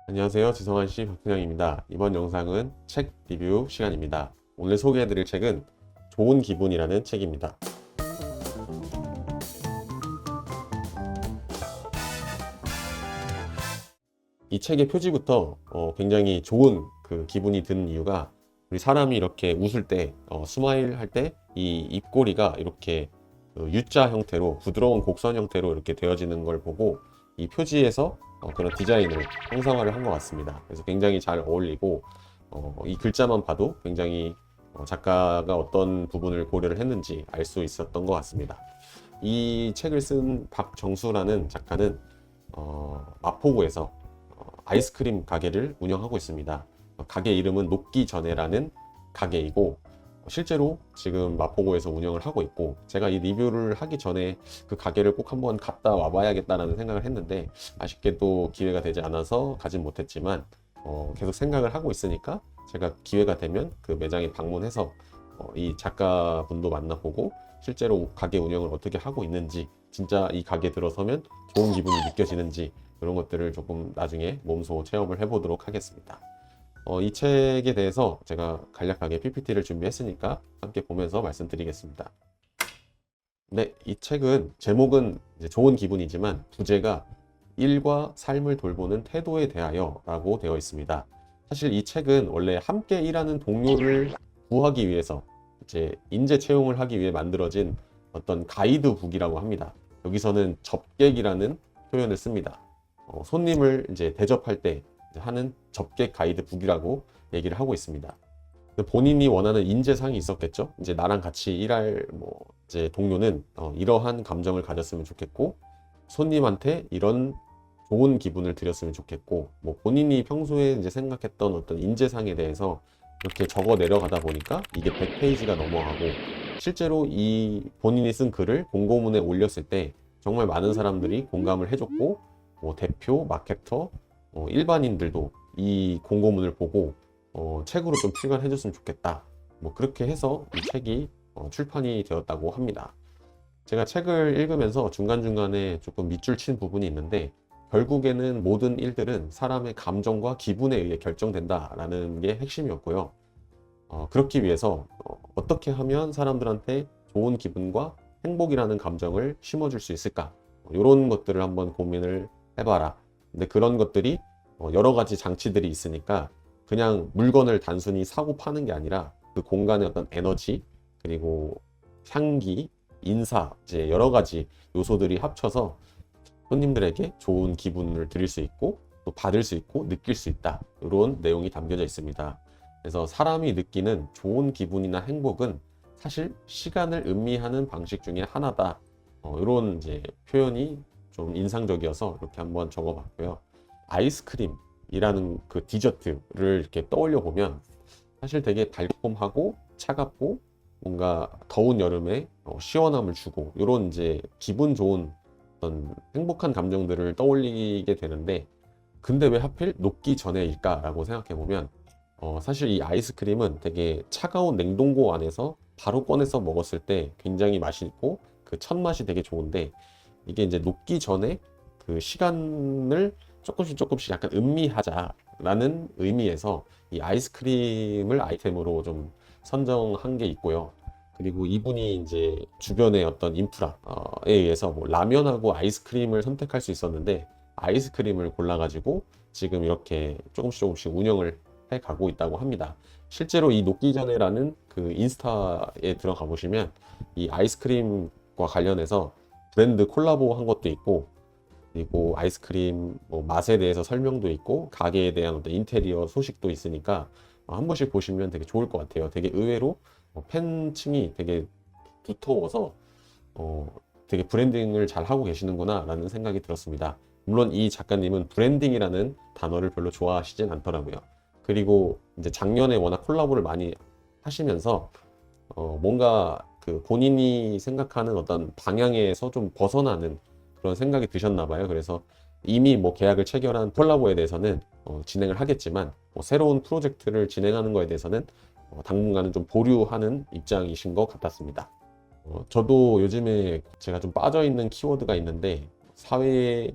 안녕하세요. 지성환씨 박준영입니다. 이번 영상은 책 리뷰 시간입니다. 오늘 소개해드릴 책은 좋은 기분이라는 책입니다. 이 책의 표지부터 굉장히 좋은 그 기분이 드는 이유가, 우리 사람이 이렇게 웃을 때, 스마일 할 때 이 입꼬리가 이렇게 U자 형태로 부드러운 곡선 형태로 이렇게 되어지는 걸 보고 이 표지에서 그런 디자인을 형상화를 한 것 같습니다. 그래서 굉장히 잘 어울리고, 이 글자만 봐도 굉장히 작가가 어떤 부분을 고려를 했는지 알 수 있었던 것 같습니다. 이 책을 쓴 박정수라는 작가는 마포구에서 아이스크림 가게를 운영하고 있습니다. 가게 이름은 녹기 전에라는 가게이고, 실제로 지금 마포구에서 운영을 하고 있고, 제가 이 리뷰를 하기 전에 그 가게를 꼭 한번 갔다 와봐야겠다라는 생각을 했는데, 아쉽게도 기회가 되지 않아서 가진 못했지만 계속 생각을 하고 있으니까 제가 기회가 되면 그 매장에 방문해서 이 작가분도 만나보고 실제로 가게 운영을 어떻게 하고 있는지, 진짜 이 가게 들어서면 좋은 기분이 느껴지는지, 그런 것들을 조금 나중에 몸소 체험을 해보도록 하겠습니다. 이 책에 대해서 제가 간략하게 PPT를 준비했으니까 함께 보면서 말씀드리겠습니다. 네, 이 책은 제목은 이제 좋은 기분이지만 부제가 일과 삶을 돌보는 태도에 대하여 라고 되어 있습니다. 사실 이 책은 원래 함께 일하는 동료를 구하기 위해서 이제 인재 채용을 하기 위해 만들어진 어떤 가이드북이라고 합니다. 여기서는 접객이라는 표현을 씁니다. 손님을 이제 대접할 때 하는 접객 가이드북이라고 얘기를 하고 있습니다. 본인이 원하는 인재상이 있었겠죠. 이제 나랑 같이 일할 이제 동료는 이러한 감정을 가졌으면 좋겠고, 손님한테 이런 좋은 기분을 드렸으면 좋겠고, 본인이 평소에 이제 생각했던 어떤 인재상에 대해서 이렇게 적어 내려가다 보니까 이게 100페이지가 넘어가고, 실제로 이 본인이 쓴 글을 공고문에 올렸을 때 정말 많은 사람들이 공감을 해줬고, 대표, 마케터, 일반인들도 이 공고문을 보고 책으로 좀 출간해 줬으면 좋겠다, 그렇게 해서 이 책이 출판이 되었다고 합니다. 제가 책을 읽으면서 중간중간에 조금 밑줄 친 부분이 있는데, 결국에는 모든 일들은 사람의 감정과 기분에 의해 결정된다라는 게 핵심이었고요. 그렇기 위해서 어떻게 하면 사람들한테 좋은 기분과 행복이라는 감정을 심어줄 수 있을까, 이런 것들을 한번 고민을 해봐라. 근데 그런 것들이 여러 가지 장치들이 있으니까 그냥 물건을 단순히 사고 파는 게 아니라 그 공간의 어떤 에너지, 그리고 향기, 인사, 이제 여러 가지 요소들이 합쳐서 손님들에게 좋은 기분을 드릴 수 있고 또 받을 수 있고 느낄 수 있다, 이런 내용이 담겨져 있습니다. 그래서 사람이 느끼는 좋은 기분이나 행복은 사실 시간을 음미하는 방식 중에 하나다, 이런 이제 표현이 좀 인상적이어서 이렇게 한번 적어봤고요. 아이스크림이라는 그 디저트를 이렇게 떠올려 보면 사실 되게 달콤하고 차갑고 뭔가 더운 여름에 시원함을 주고, 이런 이제 기분 좋은 어떤 행복한 감정들을 떠올리게 되는데, 근데 왜 하필 녹기 전에일까라고 생각해 보면 사실 이 아이스크림은 되게 차가운 냉동고 안에서 바로 꺼내서 먹었을 때 굉장히 맛있고 그 첫 맛이 되게 좋은데, 이게 이제 녹기 전에 그 시간을 조금씩 약간 음미하자라는 의미에서 이 아이스크림을 아이템으로 좀 선정한 게 있고요. 그리고 이분이 이제 주변의 어떤 인프라에 의해서 라면하고 아이스크림을 선택할 수 있었는데, 아이스크림을 골라가지고 지금 이렇게 조금씩 운영을 해 가고 있다고 합니다. 실제로 이 녹기 전에라는 그 인스타에 들어가 보시면 이 아이스크림과 관련해서 브랜드 콜라보 한 것도 있고, 그리고 아이스크림 맛에 대해서 설명도 있고 가게에 대한 어떤 인테리어 소식도 있으니까 한 번씩 보시면 되게 좋을 것 같아요. 되게 의외로 팬층이 되게 두터워서 되게 브랜딩을 잘 하고 계시는구나 라는 생각이 들었습니다. 물론 이 작가님은 브랜딩이라는 단어를 별로 좋아하시진 않더라고요. 그리고 이제 작년에 워낙 콜라보를 많이 하시면서 뭔가 그 본인이 생각하는 어떤 방향에서 좀 벗어나는 그런 생각이 드셨나 봐요. 그래서 이미 계약을 체결한 콜라보에 대해서는 진행을 하겠지만, 새로운 프로젝트를 진행하는 거에 대해서는 당분간은 좀 보류하는 입장이신 것 같았습니다. 저도 요즘에 제가 좀 빠져있는 키워드가 있는데, 사회에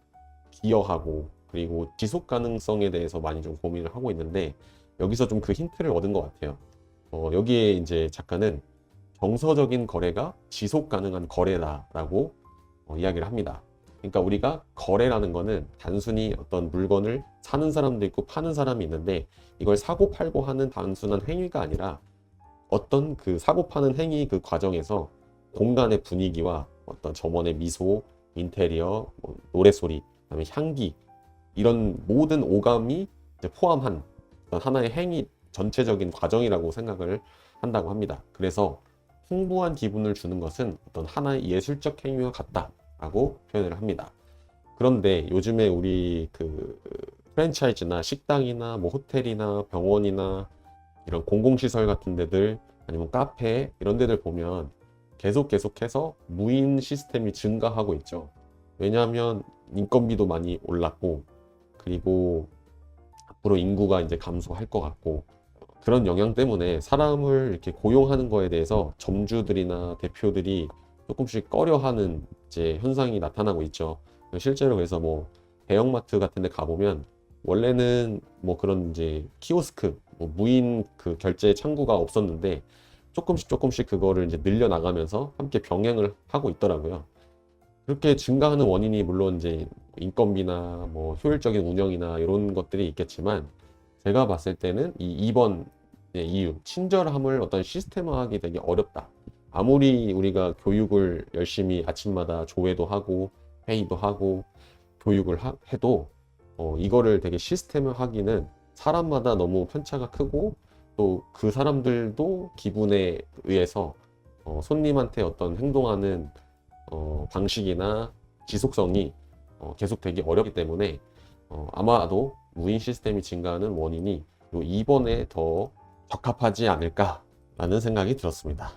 기여하고 그리고 지속 가능성에 대해서 많이 좀 고민을 하고 있는데, 여기서 좀 그 힌트를 얻은 것 같아요. 여기에 이제 작가는 정서적인 거래가 지속 가능한 거래다라고 이야기를 합니다. 그러니까 우리가 거래라는 거는 단순히 어떤 물건을 사는 사람도 있고 파는 사람이 있는데, 이걸 사고 팔고 하는 단순한 행위가 아니라 어떤 그 사고 파는 행위 그 과정에서 공간의 분위기와 어떤 저번의 미소, 인테리어, 뭐 노래소리, 그다음에 향기, 이런 모든 오감이 이제 포함한 어떤 하나의 행위 전체적인 과정이라고 생각을 한다고 합니다. 그래서 풍부한 기분을 주는 것은 어떤 하나의 예술적 행위와 같다라고 표현을 합니다. 그런데 요즘에 우리 그 프랜차이즈나 식당이나 뭐 호텔이나 병원이나 이런 공공시설 같은 데들, 아니면 카페 이런 데들 보면 계속해서 무인 시스템이 증가하고 있죠. 왜냐하면 인건비도 많이 올랐고, 그리고 앞으로 인구가 이제 감소할 것 같고, 그런 영향 때문에 사람을 이렇게 고용하는 거에 대해서 점주들이나 대표들이 조금씩 꺼려하는 이제 현상이 나타나고 있죠. 실제로 그래서 뭐 대형마트 같은 데 가보면 원래는 뭐 그런 이제 키오스크, 뭐 무인 그 결제 창구가 없었는데 조금씩 그거를 이제 늘려 나가면서 함께 병행을 하고 있더라고요. 그렇게 증가하는 원인이 물론 이제 인건비나 뭐 효율적인 운영이나 이런 것들이 있겠지만, 제가 봤을 때는 이 2번 이유, 친절함을 어떤 시스템화하기 되게 어렵다. 아무리 우리가 교육을 열심히 아침마다 조회도 하고 회의도 하고 교육을 해도 이거를 되게 시스템화하기는 사람마다 너무 편차가 크고, 또 그 사람들도 기분에 의해서 손님한테 어떤 행동하는 방식이나 지속성이 계속 되기 어렵기 때문에 아마도 무인 시스템이 증가하는 원인이 요 2번에 더 적합하지 않을까라는 생각이 들었습니다.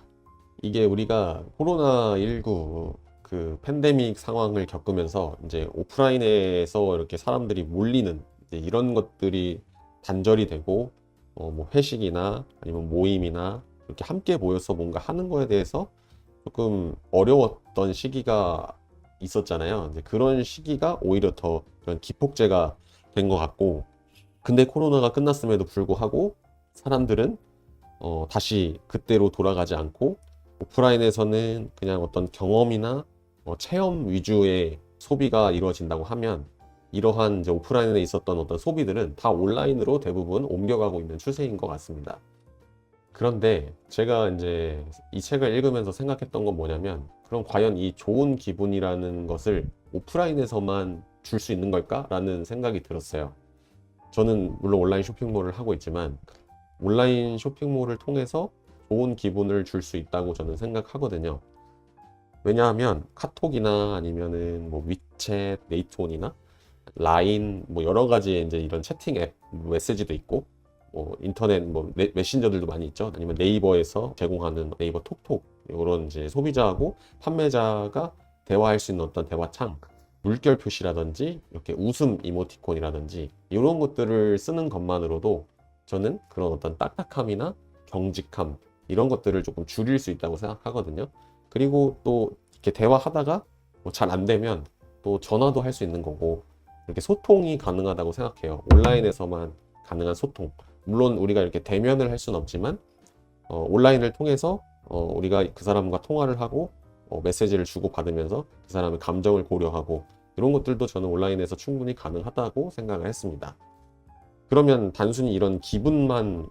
이게 우리가 코로나19 그 팬데믹 상황을 겪으면서 이제 오프라인에서 이렇게 사람들이 몰리는 이제 이런 것들이 단절이 되고, 뭐 회식이나 아니면 모임이나 이렇게 함께 모여서 뭔가 하는 거에 대해서 조금 어려웠던 시기가 있었잖아요. 이제 그런 시기가 오히려 더 그런 기폭제가 된 것 같고, 근데 코로나가 끝났음에도 불구하고 사람들은 다시 그때로 돌아가지 않고 오프라인에서는 그냥 어떤 경험이나 체험 위주의 소비가 이루어진다고 하면, 이러한 이제 오프라인에 있었던 어떤 소비들은 다 온라인으로 대부분 옮겨가고 있는 추세인 것 같습니다. 그런데 제가 이제 이 책을 읽으면서 생각했던 건 뭐냐면, 그럼 과연 이 좋은 기분이라는 것을 오프라인에서만 줄 수 있는 걸까? 라는 생각이 들었어요. 저는 물론 온라인 쇼핑몰을 하고 있지만 온라인 쇼핑몰을 통해서 좋은 기분을 줄 수 있다고 저는 생각하거든요. 왜냐하면 카톡이나 아니면은 뭐 위챗, 네이트온이나 라인, 뭐 여러 가지 이제 이런 채팅 앱 메시지도 있고, 뭐 인터넷 뭐 메신저들도 많이 있죠. 아니면 네이버에서 제공하는 네이버 톡톡, 이런 이제 소비자하고 판매자가 대화할 수 있는 어떤 대화창, 물결 표시라든지 이렇게 웃음 이모티콘이라든지 이런 것들을 쓰는 것만으로도 저는 그런 어떤 딱딱함이나 경직함, 이런 것들을 조금 줄일 수 있다고 생각하거든요. 그리고 또 이렇게 대화하다가 뭐 잘 안 되면 또 전화도 할 수 있는 거고, 이렇게 소통이 가능하다고 생각해요. 온라인에서만 가능한 소통. 물론 우리가 이렇게 대면을 할 수는 없지만 온라인을 통해서 우리가 그 사람과 통화를 하고 메시지를 주고받으면서 그 사람의 감정을 고려하고, 이런 것들도 저는 온라인에서 충분히 가능하다고 생각을 했습니다. 그러면 단순히 이런 기분만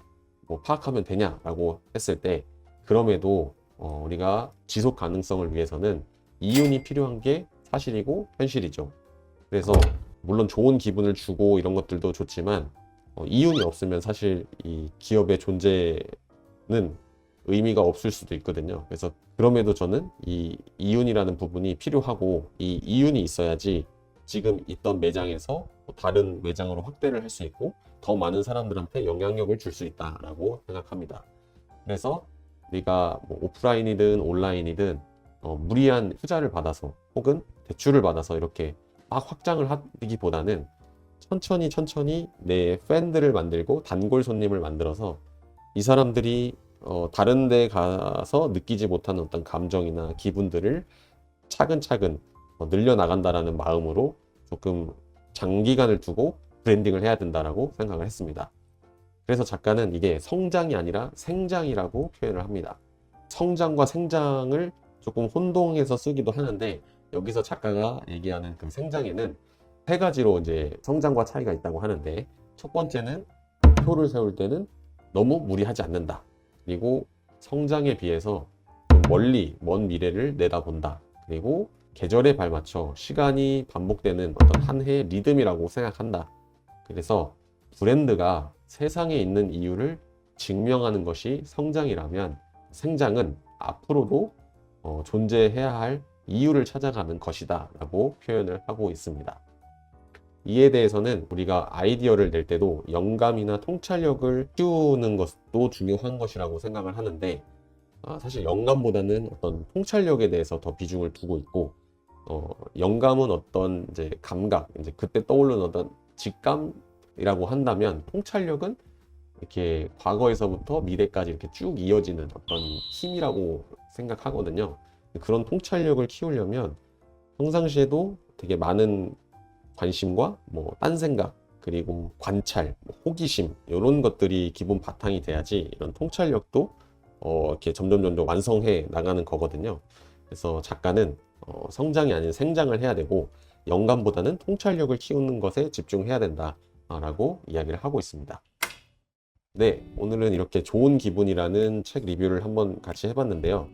뭐 파악하면 되냐라고 했을 때, 그럼에도 우리가 지속 가능성을 위해서는 이윤이 필요한 게 사실이고 현실이죠. 그래서 물론 좋은 기분을 주고 이런 것들도 좋지만 이윤이 없으면 사실 이 기업의 존재는 의미가 없을 수도 있거든요. 그래서 그럼에도 저는 이 이윤이라는 부분이 필요하고, 이 이윤이 있어야지 지금 있던 매장에서 다른 매장으로 확대를 할 수 있고 더 많은 사람들한테 영향력을 줄 수 있다라고 생각합니다. 그래서 우리가 뭐 오프라인이든 온라인이든 무리한 투자를 받아서 혹은 대출을 받아서 이렇게 막 확장을 하기보다는 천천히 내 팬들을 만들고 단골 손님을 만들어서 이 사람들이 다른 데 가서 느끼지 못하는 어떤 감정이나 기분들을 차근차근 늘려나간다라는 마음으로 조금 장기간을 두고 브랜딩을 해야 된다라고 생각을 했습니다. 그래서 작가는 이게 성장이 아니라 생장이라고 표현을 합니다. 성장과 생장을 조금 혼동해서 쓰기도 하는데, 여기서 작가가 얘기하는 그 생장에는 세 가지로 이제 성장과 차이가 있다고 하는데, 첫 번째는 목표를 세울 때는 너무 무리하지 않는다. 그리고 성장에 비해서 좀 멀리 먼 미래를 내다본다. 그리고 계절에 발맞춰 시간이 반복되는 어떤 한 해의 리듬이라고 생각한다. 그래서 브랜드가 세상에 있는 이유를 증명하는 것이 성장이라면, 생장은 앞으로도 존재해야 할 이유를 찾아가는 것이다 라고 표현을 하고 있습니다. 이에 대해서는 우리가 아이디어를 낼 때도 영감이나 통찰력을 키우는 것도 중요한 것이라고 생각을 하는데, 사실 영감보다는 어떤 통찰력에 대해서 더 비중을 두고 있고, 영감은 어떤 이제 감각, 이제 그때 떠오르는 어떤 직감이라고 한다면, 통찰력은 이렇게 과거에서부터 미래까지 이렇게 쭉 이어지는 어떤 힘이라고 생각하거든요. 그런 통찰력을 키우려면 평상시에도 되게 많은 관심과 뭐 딴 생각, 그리고 관찰, 호기심, 이런 것들이 기본 바탕이 돼야지 이런 통찰력도 이렇게 점점 완성해 나가는 거거든요. 그래서 작가는 성장이 아닌 생장을 해야 되고, 영감보다는 통찰력을 키우는 것에 집중해야 된다라고 이야기를 하고 있습니다. 네, 오늘은 이렇게 좋은 기분이라는 책 리뷰를 한번 같이 해봤는데요.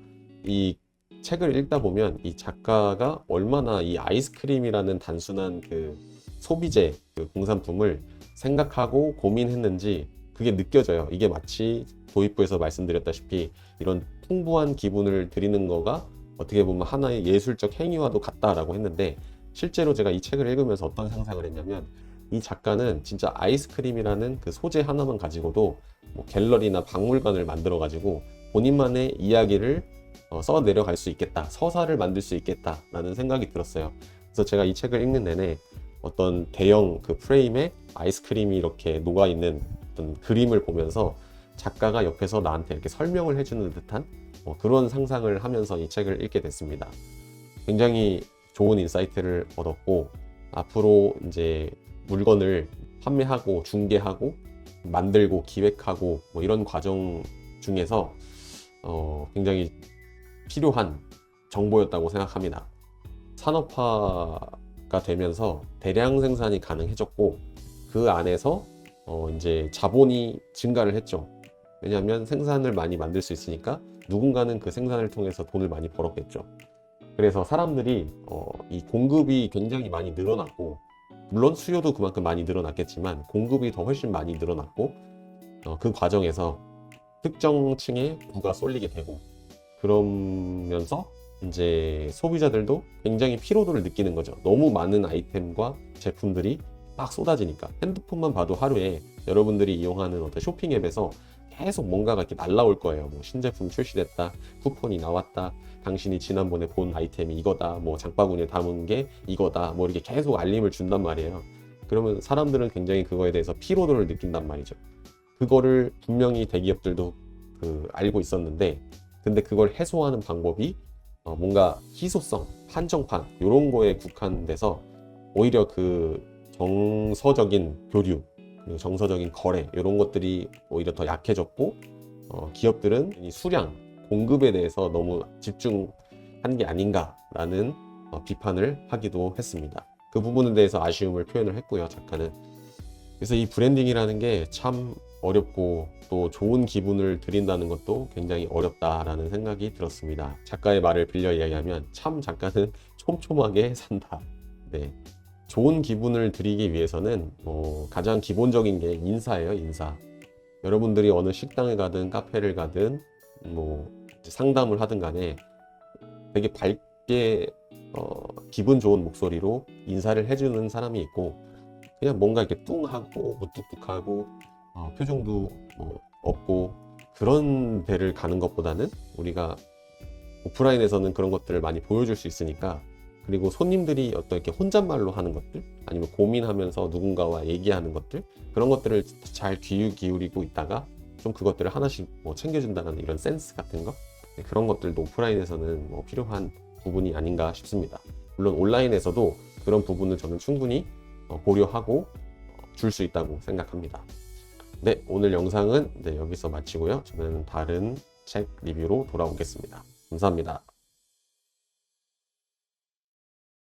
이 책을 읽다 보면 이 작가가 얼마나 이 아이스크림이라는 단순한 그 소비재, 그 공산품을 생각하고 고민했는지 그게 느껴져요. 이게 마치 도입부에서 말씀드렸다시피 이런 풍부한 기분을 드리는 거가 어떻게 보면 하나의 예술적 행위와도 같다라고 했는데, 실제로 제가 이 책을 읽으면서 어떤 상상을 했냐면, 이 작가는 진짜 아이스크림이라는 그 소재 하나만 가지고도 뭐 갤러리나 박물관을 만들어 가지고 본인만의 이야기를 써 내려갈 수 있겠다, 서사를 만들 수 있겠다라는 생각이 들었어요. 그래서 제가 이 책을 읽는 내내 어떤 대형 그 프레임에 아이스크림이 이렇게 녹아있는 어떤 그림을 보면서 작가가 옆에서 나한테 이렇게 설명을 해주는 듯한 그런 상상을 하면서 이 책을 읽게 됐습니다. 굉장히 좋은 인사이트를 얻었고, 앞으로 이제 물건을 판매하고 중개하고 만들고 기획하고 뭐 이런 과정 중에서 굉장히 필요한 정보였다고 생각합니다. 산업화가 되면서 대량 생산이 가능해졌고, 그 안에서 이제 자본이 증가를 했죠. 왜냐하면 생산을 많이 만들 수 있으니까 누군가는 그 생산을 통해서 돈을 많이 벌었겠죠. 그래서 사람들이 이 공급이 굉장히 많이 늘어났고, 물론 수요도 그만큼 많이 늘어났겠지만 공급이 더 훨씬 많이 늘어났고, 그 과정에서 특정 층에 부가 쏠리게 되고, 그러면서 이제 소비자들도 굉장히 피로도를 느끼는 거죠. 너무 많은 아이템과 제품들이 막 쏟아지니까. 핸드폰만 봐도 하루에 여러분들이 이용하는 어떤 쇼핑 앱에서 계속 뭔가가 이렇게 날라올 거예요. 뭐 신제품 출시됐다, 쿠폰이 나왔다, 당신이 지난번에 본 아이템이 이거다, 뭐 장바구니에 담은 게 이거다, 뭐 이렇게 계속 알림을 준단 말이에요. 그러면 사람들은 굉장히 그거에 대해서 피로도를 느낀단 말이죠. 그거를 분명히 대기업들도 알고 있었는데, 근데 그걸 해소하는 방법이 뭔가 희소성, 한정판 이런 거에 국한돼서 오히려 그 정서적인 교류, 그리고 정서적인 거래 이런 것들이 오히려 더 약해졌고, 기업들은 이 수량, 공급에 대해서 너무 집중한 게 아닌가라는 비판을 하기도 했습니다. 그 부분에 대해서 아쉬움을 표현을 했고요, 작가는. 그래서 이 브랜딩이라는 게 참 어렵고, 또 좋은 기분을 드린다는 것도 굉장히 어렵다라는 생각이 들었습니다. 작가의 말을 빌려 이야기하면 참 작가는 촘촘하게 산다. 네. 좋은 기분을 드리기 위해서는 가장 기본적인 게 인사예요, 인사. 여러분들이 어느 식당에 가든 카페를 가든 뭐 상담을 하든 간에 되게 밝게 기분 좋은 목소리로 인사를 해주는 사람이 있고, 그냥 뭔가 이렇게 뚱하고 무뚝뚝하고 표정도 뭐 없고 그런 데를 가는 것보다는, 우리가 오프라인에서는 그런 것들을 많이 보여줄 수 있으니까, 그리고 손님들이 어떤 이렇게 혼잣말로 하는 것들, 아니면 고민하면서 누군가와 얘기하는 것들, 그런 것들을 잘 귀 기울이고 있다가 좀 그것들을 하나씩 뭐 챙겨준다는 이런 센스 같은 거, 그런 것들도 오프라인에서는 뭐 필요한 부분이 아닌가 싶습니다. 물론 온라인에서도 그런 부분을 저는 충분히 고려하고 줄 수 있다고 생각합니다. 네, 오늘 영상은 여기서 마치고요. 저는 다른 책 리뷰로 돌아오겠습니다. 감사합니다.